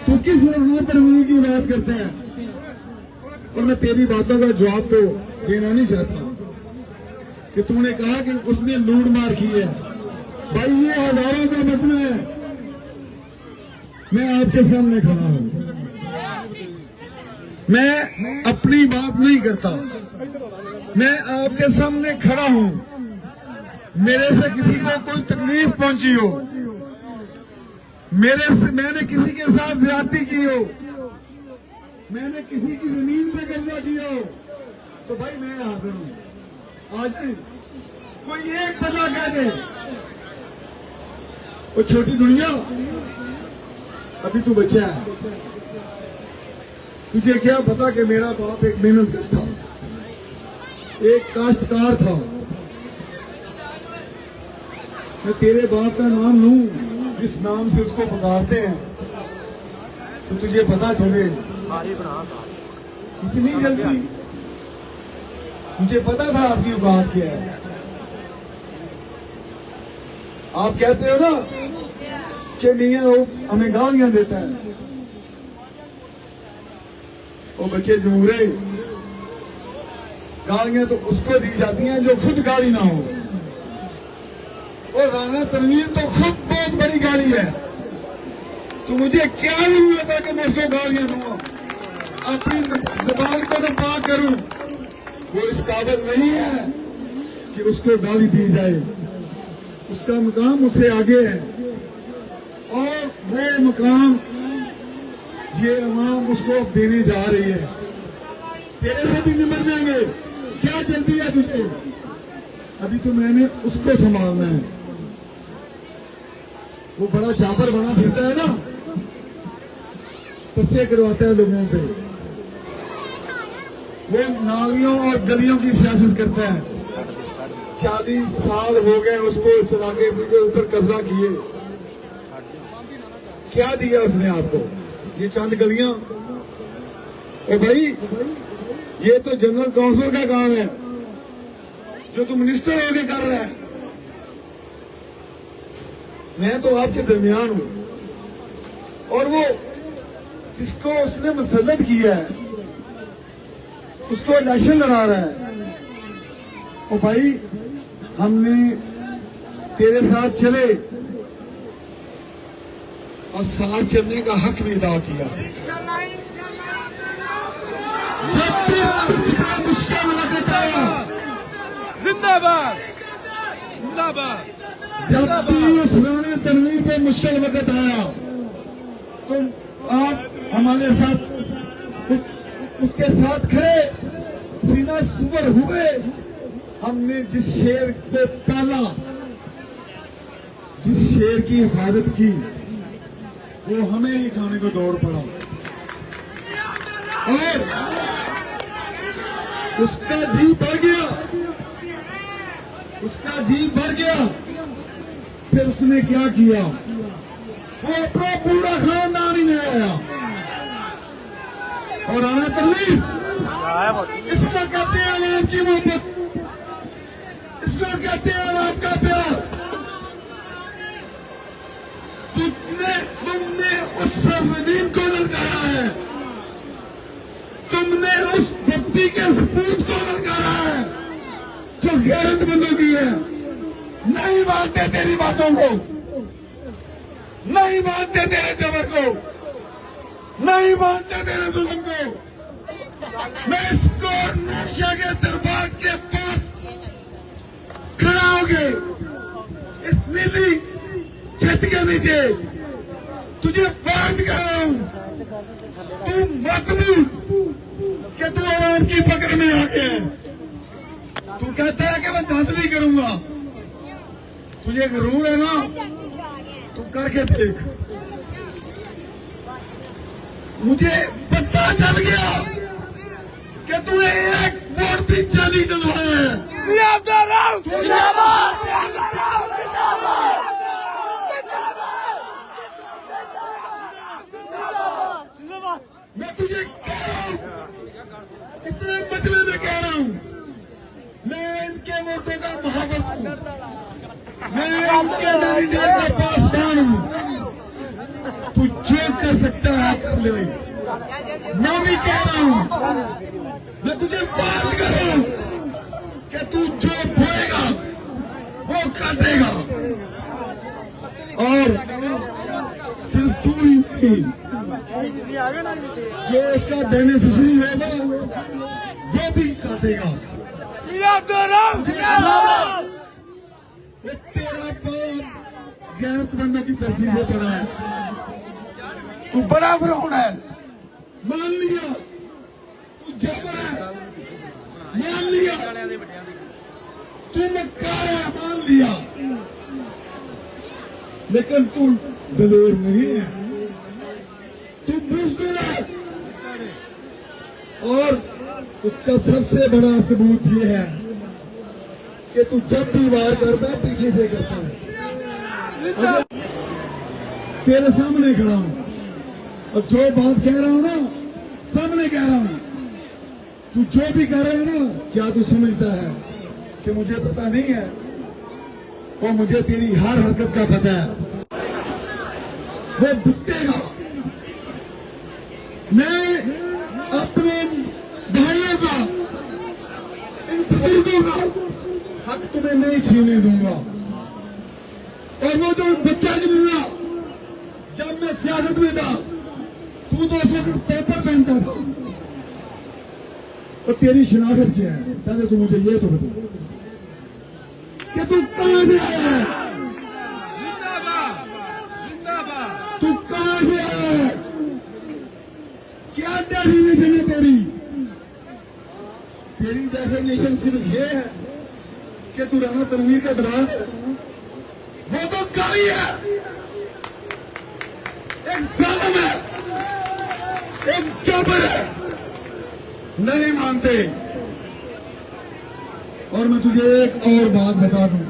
तू किस राना तनवीर की बात करता है? और मैं तेरी बातों का जवाब तो देना नहीं चाहता कि तूने कहा कि उसने लूट मार की है। भाई ये हजारों का मजमा है, मैं आपके सामने खड़ा हूं, मैं अपनी बात नहीं करता, मैं आपके सामने खड़ा हूं। मेरे से किसी को कोई तकलीफ पहुंची हो, मैंने किसी के साथ ज्यादती की हो, मैंने किसी की जमीन पे कब्जा किया हो, तो भाई मैं हाजिर हूं। आज नहीं, कोई एक बंदा कह दे वो छोटी दुनिया, अभी तू बच्चा है, तुझे क्या पता कि मेरा बाप एक मेहनतकश था, एक काश्तकार था। मैं तेरे बाप का नाम लूं जिस नाम से उसको पुकारते हैं, तो तुझे पता चले इतनी जल्दी। मुझे पता था आपकी औकात क्या है। आप कहते हो ना कि मियां वो हमें गालियां देता है, वो बच्चे जमूरे, गालियां तो उसको दी जाती हैं जो खुद गाली ना हो। और राना तनवीर तो खुद बहुत बड़ी गाली है, तो मुझे क्या नहीं पता कि मैं उसको गालियां दूंगा, अपनी जबान को तो पाक करूं। वो इस काबिल नहीं है कि उसको गाली दी जाए, उसका मकाम उससे आगे है, और वो मकाम ये अवाम उसको अब देने जा रही है। तेरे से भी निमट जाएंगे, क्या जल्दी है तुझे? अभी तो मैंने उसको संभालना है। वो बड़ा चापर बना फिरता है ना, पर्चे करवाता है लोगों पे, वो नालियों और गलियों की सियासत करता है। 40 साल हो गए उसको इस इलाके के ऊपर कब्जा किए, क्या दिया उसने आपको? ये चंद गलियां। ओ भाई, ये तो जनरल काउंसिल का काम है जो तू मिनिस्टर होके कर रहा है। मैं तो आपके दरमियान हूं, और वो जिसको उसने मुसल्लत किया है उसको इलेक्शन लड़ा रहा है। ओ भाई, हमने तेरे साथ चले और साथ चलने का हक भी अदा किया। जब भी तुझको मुश्किल वक्त आया, जिंदाबाद जिंदाबाद, जब भी उस राना तनवीर पे मुश्किल वक्त आया, तो आप हमारे साथ उसके साथ खड़े, सीना सुपर हुए। हमने जिस शेर को पाला, जिस शेर की हिफाजत की, वो हमें ही खाने को दौड़ पड़ा, और उसका जी बढ़ गया, उसका जी बढ़ गया। फिर उसने क्या किया? वो अपना पूरा खानदान ही ले आया। और राना तनवीर, इसको कहते हैं आवाम की मोहब्बत, इसको कहते हैं आवाम का प्यार। तुमने उस सरजमीन को ललकारा है, तुमने उस धरती के सपूत को ललकारा है जो गैरतमंदों की है। नहीं मानते तेरी बातों को, नहीं मानते तेरे जबर को, नहीं मानते तेरे जुल्म को। मैं इसको नक्शा के दरबार के पास खड़ा होके इस नीली छत के नीचे तुझे वार्न कर रहा हूं, तू मत भूल कि तू आवाम की पकड़ में आ गया है। तू कहता है कि मैं धांधली करूंगा, तुझे गरूर है ना, तू करके देख। मुझे पता चल गया कि तूने एक वोट भी जाली डलवाया है। मैं तुझे कह रहा हूं, इतने मजमे में कह रहा हूं, मैं इनके वोटों का मुहावज हूं, मैं इनके मैनेजर का पासबान हूं। तू जो कर सकता है कर ले। मैं भी कह रहा हूं, मैं तुझे वार्न कर रहा हूं कि तू जो बोएगा वो काटेगा। और सिर्फ तू ही नहीं, जो उसका बेनिफिशियरी होगा वो भी काटेगा। तेरा बाप गैरतमंदों की तरजीह से पड़ा है, तू बड़ा फिरौन है, मान लिया। तू जबर है, मान लिया। तू मक्कार है, मान लिया। लेकिन तू दलेर नहीं है, तू बुज़दिल है। और उसका सबसे बड़ा सबूत ये है कि तू जब भी वार करता है पीछे से करता है। तेरे सामने खड़ा हूं और जो बात कह रहा हूं ना, सामने कह रहा हूं। तू जो भी कर रहा है ना, क्या तू समझता है कि मुझे पता नहीं है? वो मुझे तेरी हर हरकत का पता है। वो भुगतेगा। मैं अपने भाइयों का, इन बुजुर्गों का हक तुम्हें नहीं छीनने दूंगा। और वो जो बच्चा मिला, जब मैं सियासत में था, तू 200 का पेपर पहनता था। और तेरी शनाख्त क्या है? पहले तू मुझे ये तो बता कि तू कहां से आया है? तू कहां से आया है? क्या डेफिनेशन है तेरी? तेरी डेफिनेशन सिर्फ ये है कि तू राना तनवीर का दराज है। वो तो गाली है, एक जालिम है, एक चौपर है। नहीं मानते। और मैं तुझे एक और बात बता दूं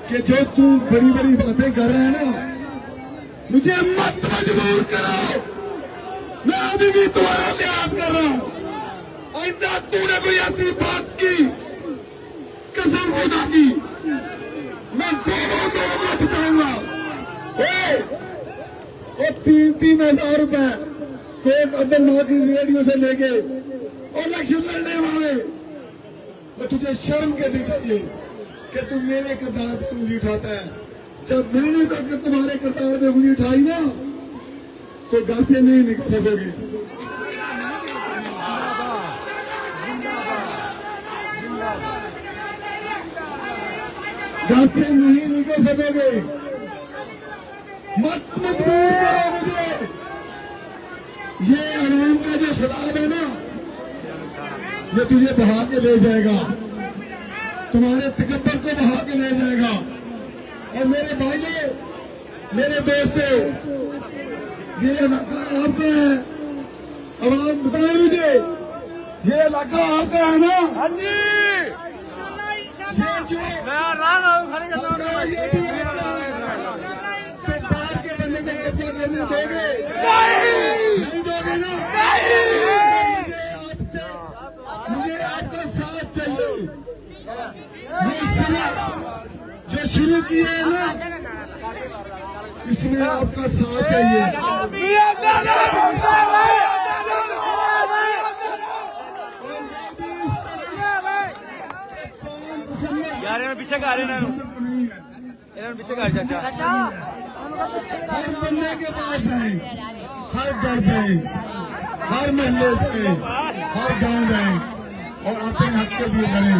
कि जो तू बड़ी बड़ी बातें कर रहा है ना, मुझे मत मजबूर कराओ। मैं अभी भी तुम्हारा लिहाज कर रहा हूं। आइंदा तूने कोई ऐसी बात की, कसम खुदा की, मैं दोनों को बताऊंगा। 3,000 रुपए कोर्ट अब्दुल नौ की रेडियो से लेके और इलेक्शन लड़ने वाले, मैं तुझे शर्म करनी चाहिए कि तू मेरे किरदार पे उंगली उठाता है। जब मैंने तो तुम्हारे किरदार पे उंगली उठाई ना, तो घर से नहीं निकल सकोगे। घर से नहीं निकल सकोगे। मत मजबूर करो मुझे। ये आराम का जो शराब है ना, ये तुझे बहा के ले जाएगा, तुम्हारे तकब्बर को बहा के ले जाएगा। और मेरे भाइयों, मेरे दोस्तों, ये इलाका आपका है। अब आप बताएं मुझे, ये इलाका आपका है ना? ये जो ये भी आपका है। तो बाहर के बंदे को कब्जा करने दोगे? नहीं दोगे ना? मुझे आपका साथ चाहिए। जो शुरू किए है ना, इसमें आपका साथ चाहिए। यार पीछे का पीछे का चाचा हर बंदे के पास जाए, हर घर जाए, हर महल्ले जाए, हर गांव जाए और अपने हक के लिए लड़े।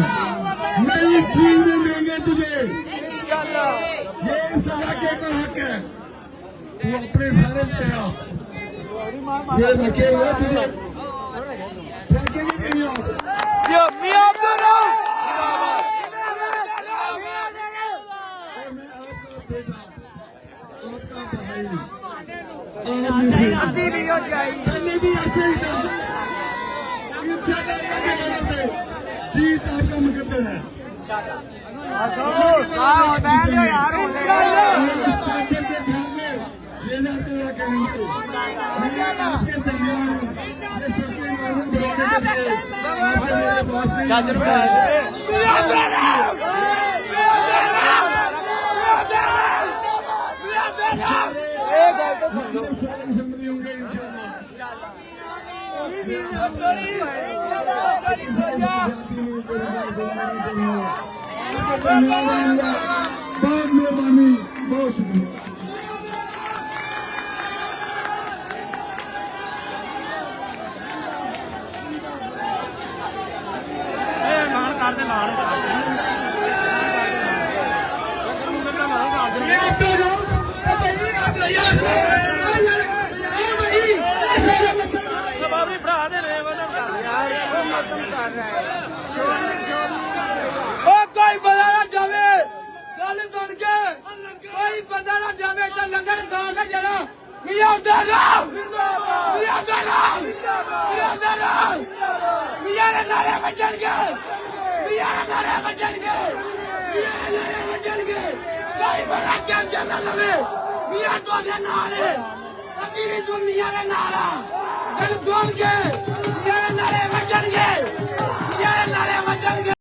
नहीं छीनने देंगे तुझे। ये इस इलाके का हक है। तू अपने सारे ले आ। ये इलाके वाला तुझे फेंकेंगे कहीं और। और मैं आपका बेटा, आपका भाई, आप में से पहले भी ऐसे ही था। इंशाअल्लाह के वजह से जीत आपका मुकद्दर है। आपके दरमियान हूँ। ये सबके नाज़ बढ़ाने के लिए आपने मेरे पास नहीं सुन लो सवाल समझ होंगे इंशाल्लाह बहुत मेहरबानी बहुत शुक्रिया मान कर दे मान बाबरी फड़ा दे रहे कोई बंदा ना जावे गल सुन के कोई बंदा ना जावे तो लंगर खा के जरा मियां दादा मियां दादा मियां दादा मियां ने नारे बजन के मियां ने नारे बजन के मियां ने नारे बजन के कोई बंदा क्या चला लवे मियां तो के नाल है अभी भी तू मियां के नाल